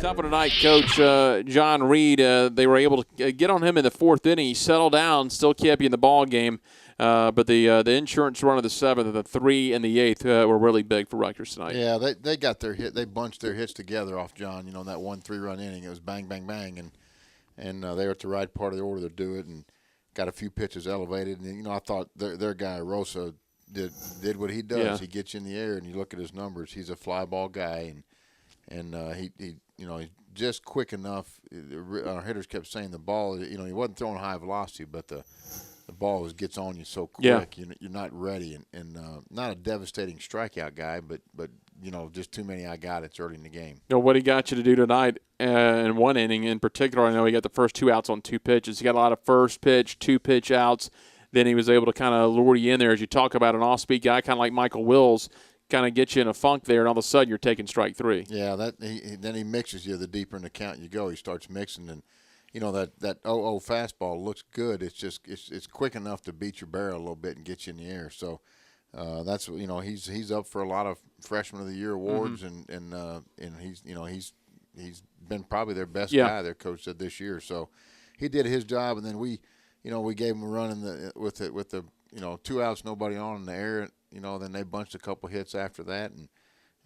Top of the night, Coach John Reed, they were able to get on him in the fourth inning. He settled down, still kept you in the ball game. But the insurance run of the seventh, the 3 and the 8th were really big for Rutgers tonight. Yeah, they got their hit. They bunched their hits together off John. You know, that 1 3-run inning, it was bang, bang, bang, and they were at the right part of the order to do it, and got a few pitches elevated. And I thought their guy Rosa did what he does. Yeah. He gets you in the air, and you look at his numbers. He's a fly ball guy, and he's just quick enough. Our hitters kept saying the ball. He wasn't throwing high velocity, but the ball gets on you so quick. Yeah. You're not ready, and not a devastating strikeout guy, but just too many I got it's early in the game. What he got you to do tonight in one inning in particular, I know he got the first 2 outs on 2 pitches. He got a lot of first pitch, 2 pitch outs. Then he was able to kind of lure you in there as you talk about an off-speed guy, kind of like Michael Wills, kind of get you in a funk there, and all of a sudden you're taking strike 3. Yeah, then he mixes you the deeper in the count you go. He starts mixing, and that 0-0 fastball looks good. It's just it's quick enough to beat your barrel a little bit and get you in the air. So that's he's up for a lot of Freshman of the Year awards, and he's been probably their best guy. Their coach said this year. So he did his job, and then we gave him a run with the 2 outs, nobody on in the air. Then they bunched a couple hits after that,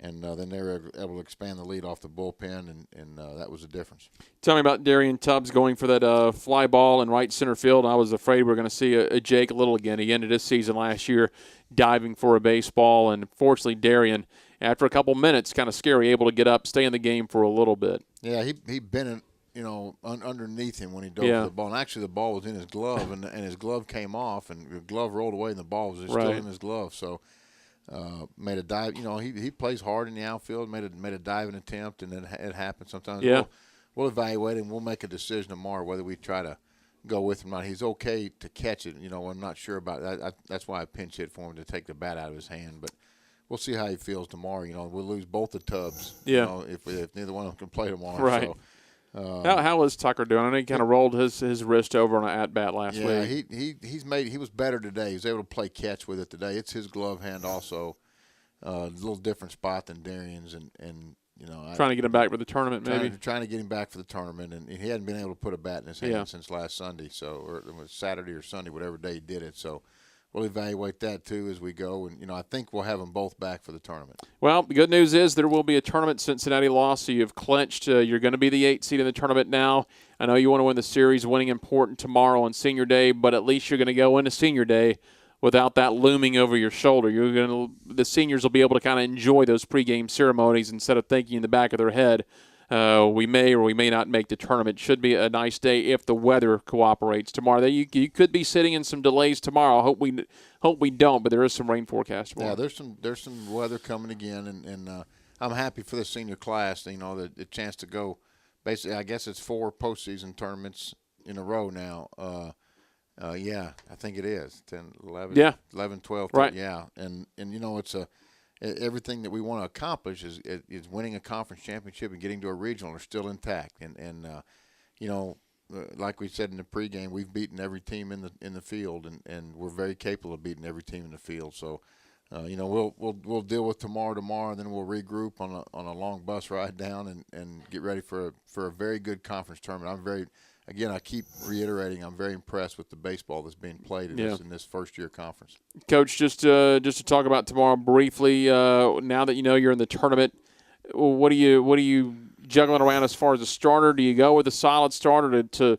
and then they were able to expand the lead off the bullpen, and that was the difference. Tell me about Darian Tubbs going for that fly ball in right center field. I was afraid we were going to see a Jake Little again. He ended his season last year diving for a baseball, and fortunately Darian, after a couple minutes, kind of scary, able to get up, stay in the game for a little bit. Yeah, he bent it, underneath him when he dove for the ball. And actually the ball was in his glove, and his glove came off, and the glove rolled away, and the ball was still in his glove. So made a dive. He plays hard in the outfield, made a diving attempt, and then it happens sometimes. Yeah. We'll evaluate it, and we'll make a decision tomorrow whether we try to go with him or not. He's okay to catch it. I'm not sure about that. That's why I pinch hit for him to take the bat out of his hand. But we'll see how he feels tomorrow. We'll lose both the Tubbs. Yeah. If neither one of them can play tomorrow. Right. So, how is Tucker doing? I know he kind of rolled his wrist over on an at-bat last week. Yeah, he was better today. He was able to play catch with it today. It's his glove hand also. A little different spot than Darian's, and trying to get him back for the tournament, maybe. Trying to get him back for the tournament, and he hadn't been able to put a bat in his hand since last Sunday, or it was Saturday or Sunday, whatever day he did it. So we'll evaluate that too as we go, and I think we'll have them both back for the tournament. Well, the good news is there will be a tournament. Cincinnati lost, so you've clinched. You're going to be the 8th seed in the tournament now. I know you want to win the series, winning important tomorrow on Senior Day, but at least you're going to go into Senior Day without that looming over your shoulder. The seniors will be able to kind of enjoy those pregame ceremonies instead of thinking in the back of their head, we may or we may not make the tournament. Should be a nice day if the weather cooperates tomorrow. You could be sitting in some delays tomorrow. Hope we don't, but there is some rain forecast tomorrow. Yeah, there's some weather coming again, and I'm happy for the senior class. The chance to go. Basically, I guess it's 4 postseason tournaments in a row now. Yeah, I think it is 10, 11, 11, 12. Right. Yeah, and it's everything that we want to accomplish is winning a conference championship and getting to a regional are still intact. And like we said in the pregame, we've beaten every team in the field, and we're very capable of beating every team in the field. So, we'll deal with tomorrow, and then we'll regroup on a long bus ride down and get ready for a very good conference tournament. Again, I keep reiterating, I'm very impressed with the baseball that's being played in this first-year conference. Coach, just to talk about tomorrow briefly, now that you're in the tournament, what are you juggling around as far as a starter? Do you go with a solid starter to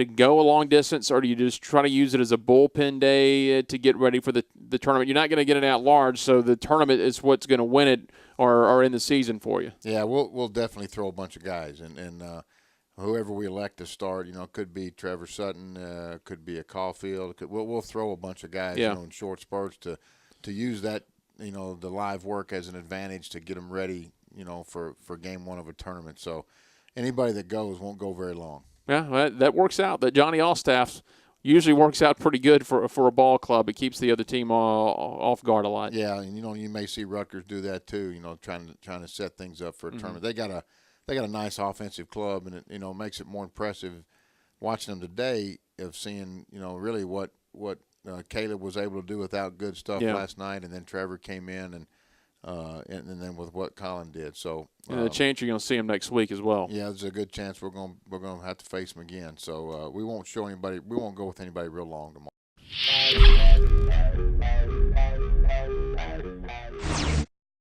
go a long distance, or do you just try to use it as a bullpen day to get ready for the tournament? You're not going to get it at large, so the tournament is what's going to win it or in the season for you. Yeah, we'll definitely throw a bunch of guys, and whoever we elect to start, could be Trevor Sutton, could be a Caulfield. We'll throw a bunch of guys, in short spurts to use that, the live work as an advantage to get them ready, for game 1 of a tournament. So anybody that goes won't go very long. Yeah, that works out. That Johnny Allstaff usually works out pretty good for a ball club. It keeps the other team off guard a lot. Yeah, and you may see Rutgers do that too. Trying to set things up for a tournament. They got a nice offensive club, and it makes it more impressive watching them today of seeing really what Caleb was able to do without good stuff last night, and then Trevor came in and and then with what Colin did. So And a chance you're going to see him next week as well. yeah, there's a good chance we're going to have to face him again. So we won't show anybody. We won't go with anybody real long tomorrow.